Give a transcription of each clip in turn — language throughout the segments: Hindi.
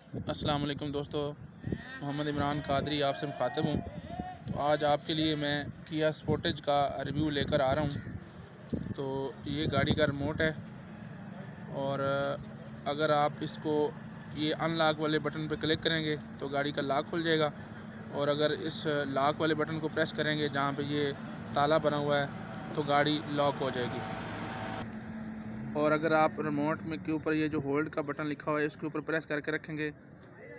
अस्सलाम वालेकुम दोस्तों, मोहम्मद इमरान कादरी आपसे मुखातिब हूँ। तो आज आपके लिए मैं किया स्पोर्टेज का रिव्यू लेकर आ रहा हूँ। तो ये गाड़ी का रिमोट है और अगर आप इसको ये अनलॉक वाले बटन पर क्लिक करेंगे तो गाड़ी का लॉक खुल जाएगा, और अगर इस लॉक वाले बटन को प्रेस करेंगे जहाँ पे ये ताला बना हुआ है तो गाड़ी लॉक हो जाएगी। और अगर आप रिमोट में के ऊपर ये जो होल्ड का बटन लिखा हुआ है इसके ऊपर प्रेस करके रखेंगे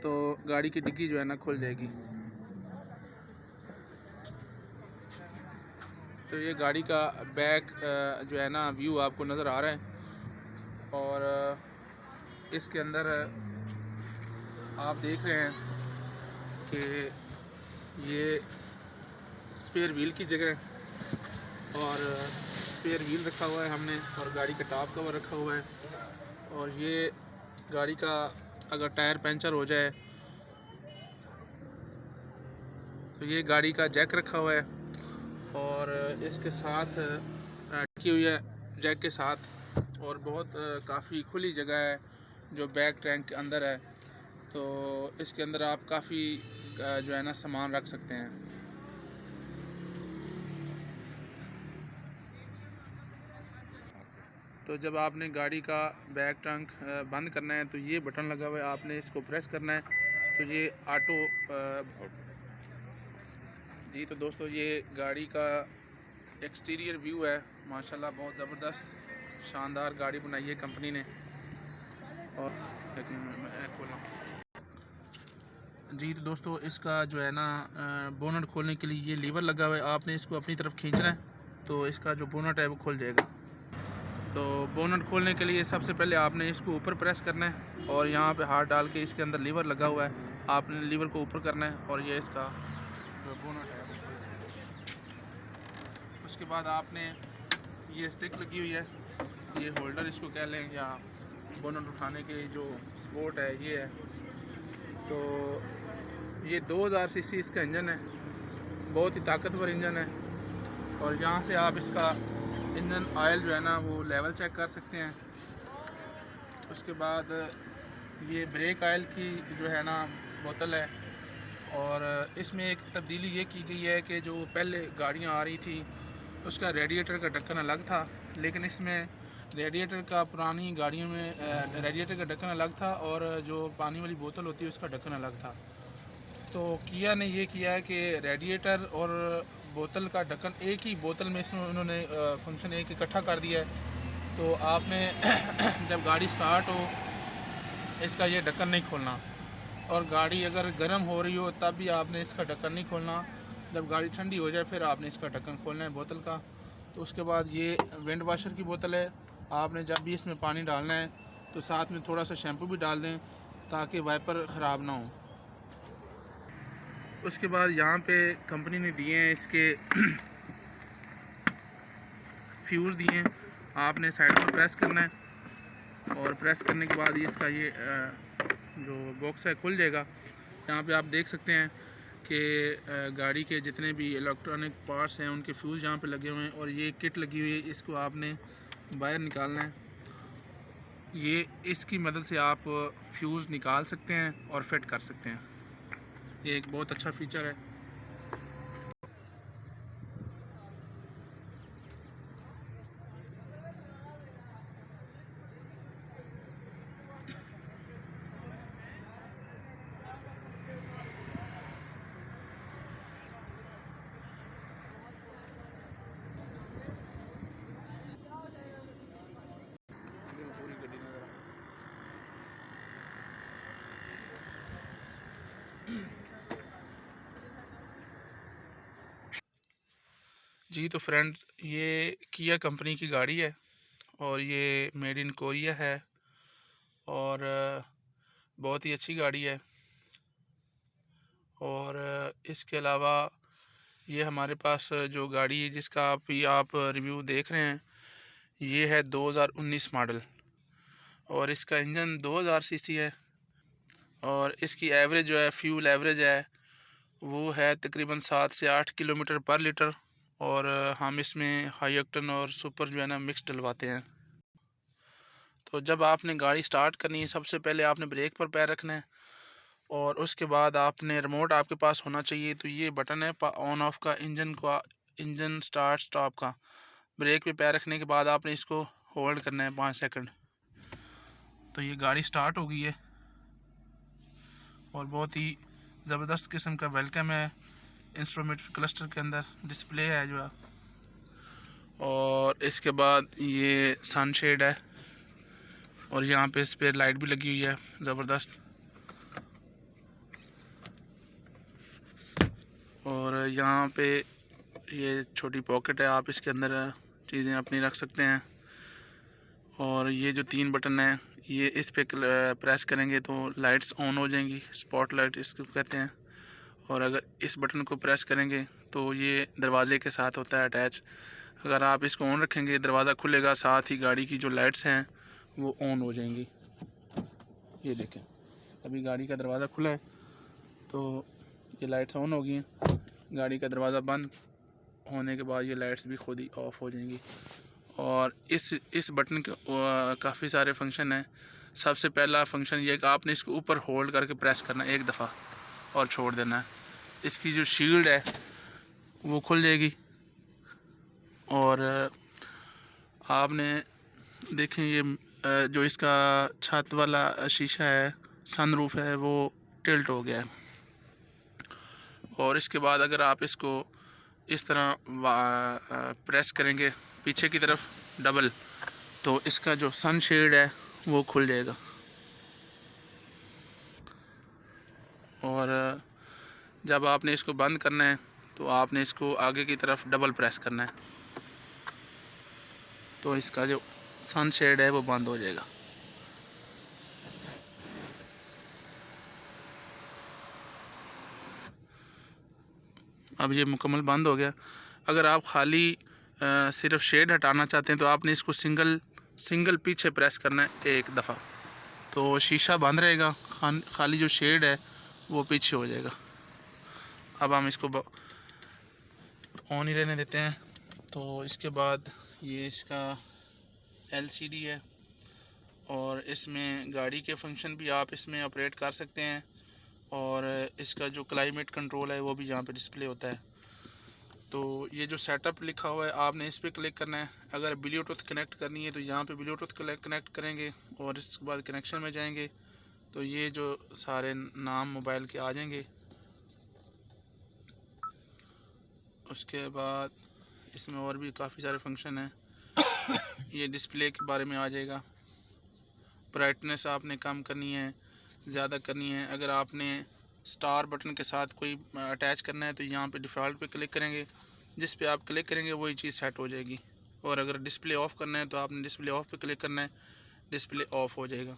तो गाड़ी की डिग्गी जो है ना खुल जाएगी। तो ये गाड़ी का बैक जो है ना व्यू आपको नज़र आ रहा है, और इसके अंदर आप देख रहे हैं कि ये स्पेयर व्हील की जगह और स्पेयर व्हील रखा हुआ है हमने, और गाड़ी का टॉप कवर रखा हुआ है। और ये गाड़ी का अगर टायर पंचर हो जाए तो ये गाड़ी का जैक रखा हुआ है, और इसके साथ की हुई है जैक के साथ। और बहुत काफ़ी खुली जगह है जो बैक टैंक के अंदर है, तो इसके अंदर आप काफ़ी जो है ना सामान रख सकते हैं। तो जब आपने गाड़ी का बैक टैंक बंद करना है तो ये बटन लगा हुआ है, आपने इसको प्रेस करना है तो ये ऑटो जी। तो दोस्तों ये गाड़ी का एक्सटीरियर व्यू है, माशाल्लाह बहुत ज़बरदस्त शानदार गाड़ी बनाई है कंपनी ने। और लेकिन मैं खोला जी। तो दोस्तों इसका जो है ना बोनट खोलने के लिए ये लीवर लगा हुआ है, आपने इसको अपनी तरफ खींचना है तो इसका जो बोनट है वो खुल जाएगा। तो बोनट खोलने के लिए सबसे पहले आपने इसको ऊपर प्रेस करना है, और यहाँ पे हाथ डाल के इसके अंदर लीवर लगा हुआ है, आपने लीवर को ऊपर करना है और ये इसका जो बोनट है वो खुल जाएगा। उसके बाद आपने ये स्टिक लगी हुई है, ये होल्डर इसको कह लें, या बोनट उठाने के जो सपोर्ट है ये है। तो ये 2000 सीसी इसका इंजन है, बहुत ही ताकतवर इंजन है। और यहाँ से आप इसका इंजन ऑयल जो है ना वो लेवल चेक कर सकते हैं। उसके बाद ये ब्रेक ऑयल की जो है ना बोतल है, और इसमें एक तब्दीली ये की गई है कि जो पहले गाड़ियाँ आ रही थी उसका रेडिएटर का ढक्कन अलग था, लेकिन इसमें रेडिएटर का पुरानी गाड़ियों में रेडिएटर का ढक्कन अलग था और जो पानी वाली बोतल होती है उसका ढक्कन अलग था। तो किया ने ये किया है कि रेडिएटर और बोतल का ढक्कन एक ही बोतल में इसमें उन्होंने फंक्शन एक इकट्ठा कर दिया है। तो आपने जब गाड़ी स्टार्ट हो इसका ये ढक्कन नहीं खोलना, और गाड़ी अगर गर्म हो रही हो तब भी आपने इसका ढक्कन नहीं खोलना। जब गाड़ी ठंडी हो जाए फिर आपने इसका ढक्कन खोलना है बोतल का। तो उसके बाद ये विंड वाशर की बोतल है, आपने जब भी इसमें पानी डालना है तो साथ में थोड़ा सा शैम्पू भी डाल दें ताकि वाइपर ख़राब ना हो। उसके बाद यहाँ पे कंपनी ने दिए हैं इसके फ्यूज़ दिए हैं, आपने साइड में प्रेस करना है, और प्रेस करने के बाद इसका ये जो बॉक्स है खुल जाएगा। यहाँ पे आप देख सकते हैं कि गाड़ी के जितने भी इलेक्ट्रॉनिक पार्ट्स हैं उनके फ्यूज़ यहाँ पे लगे हुए हैं, और ये किट लगी हुई है, इसको आपने बाहर निकालना है। ये इसकी मदद से आप फ्यूज़ निकाल सकते हैं और फिट कर सकते हैं। ये एक बहुत अच्छा फीचर है। पूरी गड्डी नज़र आ जी। तो फ्रेंड्स ये किया कंपनी की गाड़ी है और ये मेड इन कोरिया है, और बहुत ही अच्छी गाड़ी है। और इसके अलावा ये हमारे पास जो गाड़ी है जिसका आप रिव्यू देख रहे हैं ये है 2019 मॉडल, और इसका इंजन 2000 सीसी है, और इसकी एवरेज जो है फ्यूल एवरेज है वो है तकरीबन 7 से 8 किलोमीटर पर लीटर। और हम इसमें हाई ऑक्टेन और सुपर जो है ना मिक्स डलवाते हैं। तो जब आपने गाड़ी स्टार्ट करनी है सबसे पहले आपने ब्रेक पर पैर रखना है, और उसके बाद आपने रिमोट आपके पास होना चाहिए। तो ये बटन है ऑन ऑफ का, इंजन स्टार्ट स्टॉप का। ब्रेक पे पैर रखने के बाद आपने इसको होल्ड करना है 5 सेकंड। तो ये गाड़ी स्टार्ट हो गई है और बहुत ही ज़बरदस्त किस्म का वेलकम है इंस्ट्रूमेंट क्लस्टर के अंदर। डिस्प्ले है जो है, और इसके बाद ये सनशेड है और यहाँ पे इस पर लाइट भी लगी हुई है ज़बरदस्त। और यहाँ पे ये छोटी पॉकेट है, आप इसके अंदर चीज़ें अपनी रख सकते हैं। और ये जो 3 बटन है, ये इस पे प्रेस करेंगे तो लाइट्स ऑन हो जाएंगी, स्पॉट लाइट इसको कहते हैं। और अगर इस बटन को प्रेस करेंगे तो ये दरवाज़े के साथ होता है अटैच। अगर आप इसको ऑन रखेंगे दरवाज़ा खुलेगा, साथ ही गाड़ी की जो लाइट्स हैं वो ऑन हो जाएंगी। ये देखें, अभी गाड़ी का दरवाज़ा खुला है तो ये लाइट्स ऑन हो गई हैं। गाड़ी का दरवाज़ा बंद होने के बाद ये लाइट्स भी खुद ही ऑफ हो जाएंगी। और इस बटन के काफ़ी सारे फंक्शन हैं। सबसे पहला फंक्शन ये कि आपने इसको ऊपर होल्ड करके प्रेस करना है एक दफ़ा और छोड़ देना है। इसकी जो शील्ड है वो खुल जाएगी। और आपने देखें ये जो इसका छत वाला शीशा है, सनरूफ है, वो टिल्ट हो गया है। और इसके बाद अगर आप इसको इस तरह प्रेस करेंगे पीछे की तरफ डबल, तो इसका जो सन शेड है वो खुल जाएगा। और जब आपने इसको बंद करना है तो आपने इसको आगे की तरफ डबल प्रेस करना है, तो इसका जो सन शेड है वो बंद हो जाएगा। अब ये मुकम्मल बंद हो गया। अगर आप खाली सिर्फ शेड हटाना चाहते हैं तो आपने इसको सिंगल पीछे प्रेस करना है एक दफ़ा, तो शीशा बंद रहेगा, खाली जो शेड है वो पीछे हो जाएगा। अब हम इसको ऑन ही रहने देते हैं। तो इसके बाद ये इसका LCD है और इसमें गाड़ी के फंक्शन भी आप इसमें ऑपरेट कर सकते हैं। और इसका जो क्लाइमेट कंट्रोल है वो भी यहाँ पे डिस्प्ले होता है। तो ये जो सेटअप लिखा हुआ है आपने इस पर क्लिक करना है। अगर ब्लूटूथ कनेक्ट करनी है तो यहाँ पे ब्लूटूथ कनेक्ट करेंगे और इसके बाद कनेक्शन में जाएंगे तो ये जो सारे नाम मोबाइल के आ जाएंगे। उसके बाद इसमें और भी काफ़ी सारे फंक्शन हैं। ये डिस्प्ले के बारे में आ जाएगा। ब्राइटनेस आपने कम करनी है, ज़्यादा करनी है। अगर आपने स्टार बटन के साथ कोई अटैच करना है तो यहाँ पे डिफ़ॉल्ट पे क्लिक करेंगे, जिस पे आप क्लिक करेंगे वही चीज़ सेट हो जाएगी। और अगर डिस्प्ले ऑफ़ करना है तो आपने डिस्प्ले ऑफ़ पे क्लिक करना है, डिस्प्ले ऑफ़ हो जाएगा।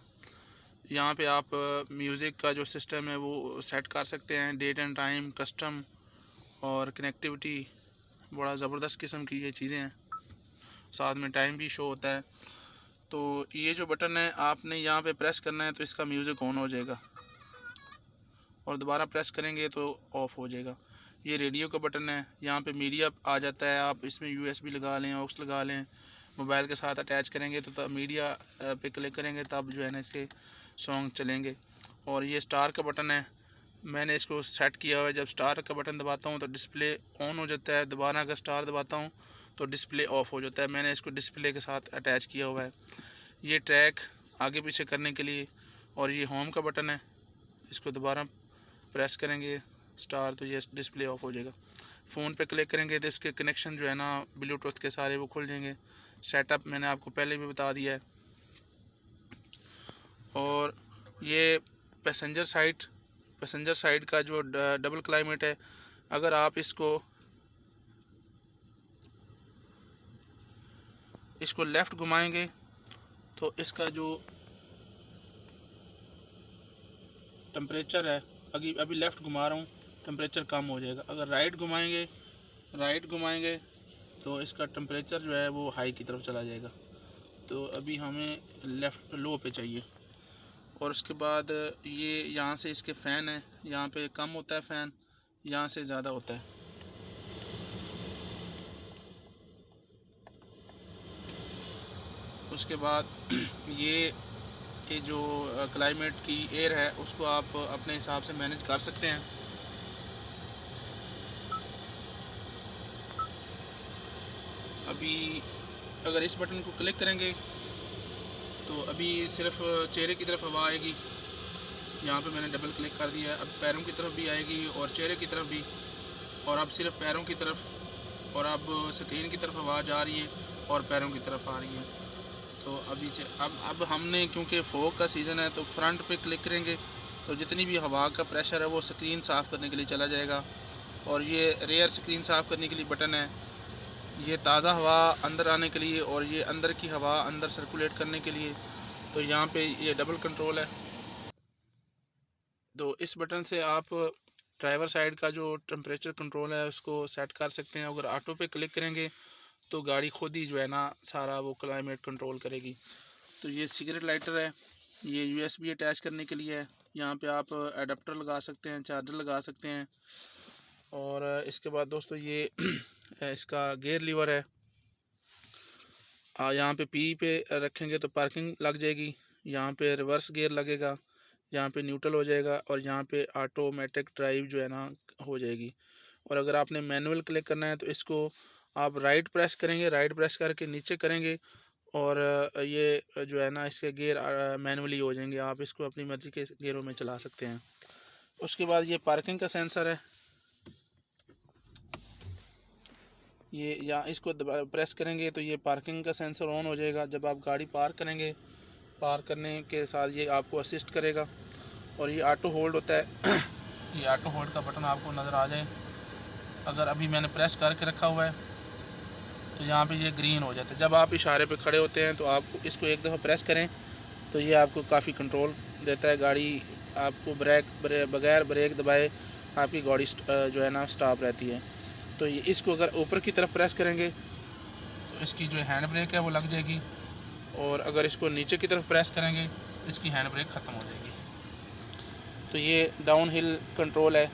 यहाँ पे आप म्यूज़िक का जो सिस्टम है वो सेट कर सकते हैं, डेट एंड टाइम, कस्टम और कनेक्टिविटी। बड़ा ज़बरदस्त किस्म की ये चीज़ें हैं, साथ में टाइम भी शो होता है। तो ये जो बटन है आपने यहाँ पे प्रेस करना है तो इसका म्यूज़िक ऑन हो जाएगा और दोबारा प्रेस करेंगे तो ऑफ़ हो जाएगा। ये रेडियो का बटन है, यहाँ पे मीडिया आ जाता है। आप इसमें USB लगा लें, ऑक्स लगा लें, मोबाइल के साथ अटैच करेंगे तो तब मीडिया पे क्लिक करेंगे तब जो है ना इसके सॉन्ग चलेंगे। और ये स्टार का बटन है, मैंने इसको सेट किया हुआ है। जब स्टार का बटन दबाता हूँ तो डिस्प्ले ऑन हो जाता है, दोबारा अगर स्टार दबाता हूँ तो डिस्प्ले ऑफ़ हो जाता है। मैंने इसको डिस्प्ले के साथ अटैच किया हुआ है। ये ट्रैक आगे पीछे करने के लिए। और ये होम का बटन है, इसको दोबारा प्रेस करेंगे स्टार तो ये डिस्प्ले ऑफ हो जाएगा। फ़ोन पे क्लिक करेंगे तो इसके कनेक्शन जो है ना ब्लूटूथ के सारे वो खुल जाएंगे। सेटअप मैंने आपको पहले भी बता दिया है। और ये पैसेंजर साइड का जो डबल क्लाइमेट है, अगर आप इसको लेफ़्ट घुमाएंगे तो इसका जो टेम्परेचर है, अभी लेफ़्ट घुमा रहा हूँ, टेम्परेचर कम हो जाएगा। अगर राइट घुमाएंगे तो इसका टेम्परेचर जो है वो हाई की तरफ चला जाएगा। तो अभी हमें लेफ़्ट लो पे चाहिए। और उसके बाद ये यहाँ से इसके फ़ैन है, यहाँ पे कम होता है फ़ैन, यहाँ से ज़्यादा होता है। उसके बाद ये के जो क्लाइमेट की एयर है उसको आप अपने हिसाब से मैनेज कर सकते हैं। अभी अगर इस बटन को क्लिक करेंगे तो अभी सिर्फ चेहरे की तरफ हवा आएगी। यहाँ पे मैंने डबल क्लिक कर दिया है। अब पैरों की तरफ भी आएगी और चेहरे की तरफ भी, और अब सिर्फ पैरों की तरफ, और अब स्क्रीन की तरफ आवाज़ आ रही है और पैरों की तरफ आ रही है। तो अब हमने, क्योंकि फॉग का सीज़न है, तो फ्रंट पे क्लिक करेंगे तो जितनी भी हवा का प्रेशर है वो स्क्रीन साफ़ करने के लिए चला जाएगा। और ये रेयर स्क्रीन साफ़ करने के लिए बटन है, ये ताज़ा हवा अंदर आने के लिए और ये अंदर की हवा अंदर सर्कुलेट करने के लिए। तो यहाँ पे ये डबल कंट्रोल है। तो इस बटन से आप ड्राइवर साइड का जो टेम्परेचर कंट्रोल है उसको सेट कर सकते हैं। अगर ऑटो पे क्लिक करेंगे तो गाड़ी खुद ही जो है ना सारा वो क्लाइमेट कंट्रोल करेगी। तो ये सिगरेट लाइटर है, ये USB अटैच करने के लिए है। यहाँ पे आप एडाप्टर लगा सकते हैं, चार्जर लगा सकते हैं। और इसके बाद दोस्तों ये इसका गियर लीवर है। यहाँ पे P पे रखेंगे तो पार्किंग लग जाएगी, यहाँ पे रिवर्स गियर लगेगा, यहाँ पे न्यूट्रल हो जाएगा और यहाँ पे ऑटोमेटिक ड्राइव जो है ना हो जाएगी। और अगर आपने मैनुअल क्लिक करना है तो इसको आप राइट प्रेस करेंगे, राइट प्रेस करके नीचे करेंगे और ये जो है ना इसके गियर मैनुअली हो जाएंगे। आप इसको अपनी मर्ज़ी के गियरों में चला सकते हैं। उसके बाद ये पार्किंग का सेंसर है, ये या इसको प्रेस करेंगे तो ये पार्किंग का सेंसर ऑन हो जाएगा। जब आप गाड़ी पार्क करेंगे, पार्क करने के साथ ये आपको असिस्ट करेगा। और ये ऑटो होल्ड होता है ये ऑटो होल्ड का बटन आपको नज़र आ जाए, अगर अभी मैंने प्रेस करके रखा हुआ है तो यहाँ पे ये ग्रीन हो जाता है। जब आप इशारे पे खड़े होते हैं तो आप इसको एक दफ़ा प्रेस करें तो ये आपको काफ़ी कंट्रोल देता है। गाड़ी आपको बगैर ब्रेक दबाए आपकी गाड़ी जो है ना स्टॉप रहती है। तो ये इसको अगर ऊपर की तरफ प्रेस करेंगे तो इसकी जो हैंड ब्रेक है वो लग जाएगी, और अगर इसको नीचे की तरफ प्रेस करेंगे इसकी हैंड ब्रेक ख़त्म हो जाएगी। तो ये डाउन हिल कंट्रोल है,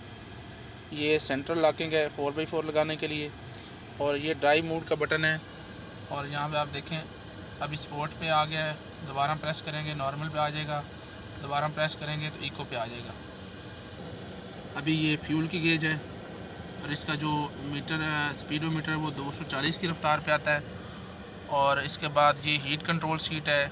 ये सेंट्रल लॉकिंग है 4x4 लगाने के लिए, और ये ड्राइव मोड का बटन है। और यहाँ पे आप देखें अभी स्पोर्ट पे आ गया है, दोबारा प्रेस करेंगे नॉर्मल पे आ जाएगा, दोबारा प्रेस करेंगे तो इको पे आ जाएगा। अभी ये फ्यूल की गेज है और इसका जो मीटर स्पीडोमीटर है वो 240 की रफ्तार पे आता है। और इसके बाद ये हीट कंट्रोल सीट है